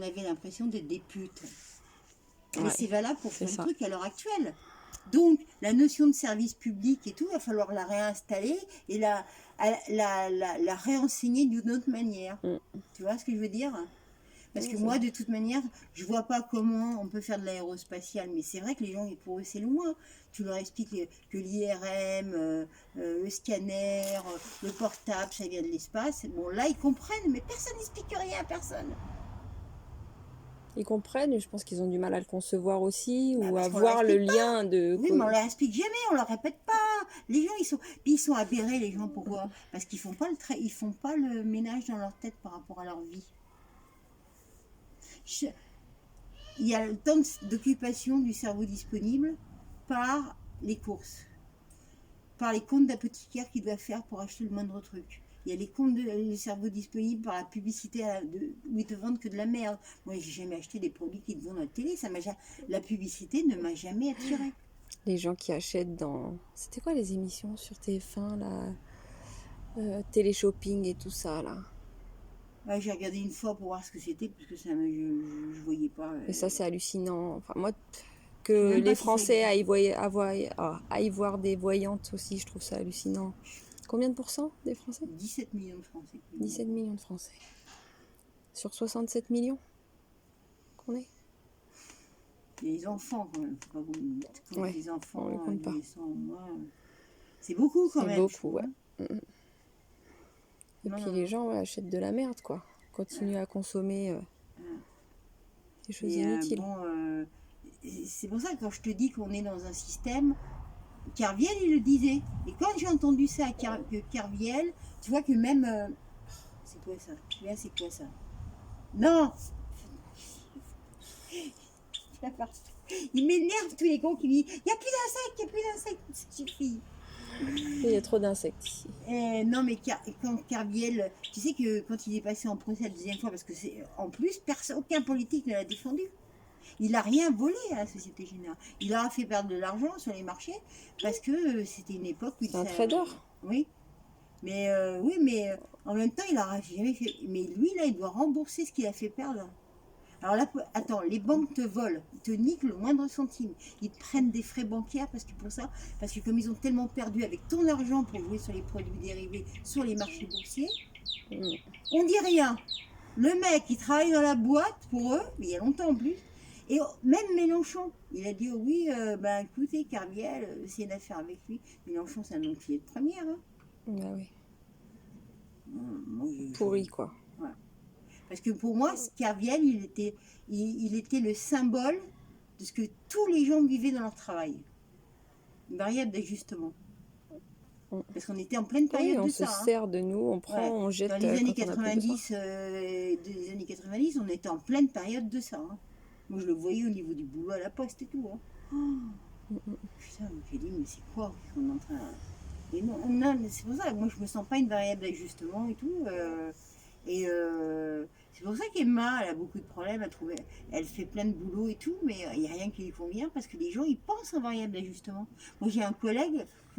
on avait l'impression d'être des putes. Mais Ouais, c'est valable pour c'est plein de ça. trucs à l'heure actuelle. Donc, la notion de service public et tout, il va falloir la réinstaller et la réenseigner d'une autre manière. Mm. Tu vois ce que je veux dire? Parce Non, que c'est moi, vrai. de toute manière, je vois pas comment on peut faire de l'aérospatial. Mais c'est vrai que les gens, pour eux, c'est loin. Tu leur expliques que l'IRM, le scanner, le portable, ça vient de l'espace. Bon, là, ils comprennent, mais personne n'explique rien à personne. Ils comprennent, je pense qu'ils ont du mal à le concevoir aussi, Bah, ou à parce qu'on leur voir le explique pas. lien de... Oui, mais on leur explique jamais, on leur répète pas. Les gens, ils sont aberrés, les gens, pourquoi? Parce qu'ils font pas ils font pas le ménage dans leur tête par rapport à leur vie. Il y a le temps d'occupation du cerveau disponible par les courses, par les comptes d'apothicaire qu'ils doivent faire pour acheter le moindre truc. Il y a les comptes du cerveau disponibles par la publicité où ils te vendent que de la merde. Moi, j'ai jamais acheté des produits qu'ils te vendent à la télé. La publicité ne m'a jamais attirée. Les gens qui achètent dans... C'était quoi les émissions sur TF1, là Télé-shopping et tout ça, là. Ouais, j'ai regardé une fois pour voir ce que c'était, parce que je voyais pas. Et ça, c'est hallucinant. Enfin, moi, Je sais que même les pas si ça Français existe. aillent voir des voyantes aussi, je trouve ça hallucinant. Combien de pourcents des Français? 17 millions de Français. 17 millions de Français. Sur 67 millions qu'on est. Il y a les enfants quand même, faut pas vous mettre. Quand Ouais, les on enfants, les compte pas. adolescents, moi, c'est beaucoup quand C'est même, je beaucoup, trouve. ouais. Hein. Et Non, puis non, les non. gens achètent de la merde, quoi. Continuent à consommer des choses Mais inutiles. bon, c'est pour ça que quand je te dis qu'on est dans un système, Kerviel, il le disait. Et quand j'ai entendu ça, que Kerviel, tu vois que même... c'est quoi ça? Là, c'est quoi ça? Non. Il m'énerve tous les cons qui me disent il n'y a plus d'insectes, il n'y a plus d'insectes. Ça suffit. Il y a trop d'insectes ici. Non, mais quand Kerviel, tu sais que quand il est passé en procès la deuxième fois, parce que c'est en plus, aucun politique ne l'a défendu. Il n'a rien volé à la Société Générale. Il leur a fait perdre de l'argent sur les marchés parce que c'était une époque où C'est un trader. Oui. Mais oui, mais en même temps, il n'aura jamais fait. Mais lui, là, il doit rembourser ce qu'il a fait perdre. Alors là, attends, les banques te volent, ils te niquent le moindre centime. Ils te prennent des frais bancaires parce que comme ils ont tellement perdu avec ton argent pour jouer sur les produits dérivés, sur les marchés boursiers, on dit rien. Le mec, il travaille dans la boîte pour eux, mais il y a longtemps en plus. Et même Mélenchon, il a dit oui, écoutez, Kerviel, c'est une affaire avec lui. Mélenchon, c'est un enculé de première. Hein. Bah oui. Moi, Pourri, quoi. Ouais. Parce que pour moi, Kerviel, il était le symbole de ce que tous les gens vivaient dans leur travail. Une variable d'ajustement. Parce qu'on était en pleine période Oui, on de se ça. Hein. sert de nous, on prend, Ouais. on jette Dans les années quand on a plus besoin. 90, des années 90, on était en pleine période de ça. Hein. Moi, je le voyais au niveau du boulot à la poste et tout. Hein. Oh, putain, j'ai dit, mais c'est quoi qu'on est en train... Et non, c'est pour ça, moi, je me sens pas une variable d'ajustement et tout. C'est pour ça qu'Emma, elle a beaucoup de problèmes à trouver. Elle fait plein de boulot et tout, mais il n'y a rien qui lui convient parce que les gens, ils pensent en variable d'ajustement. Moi, j'ai un collègue,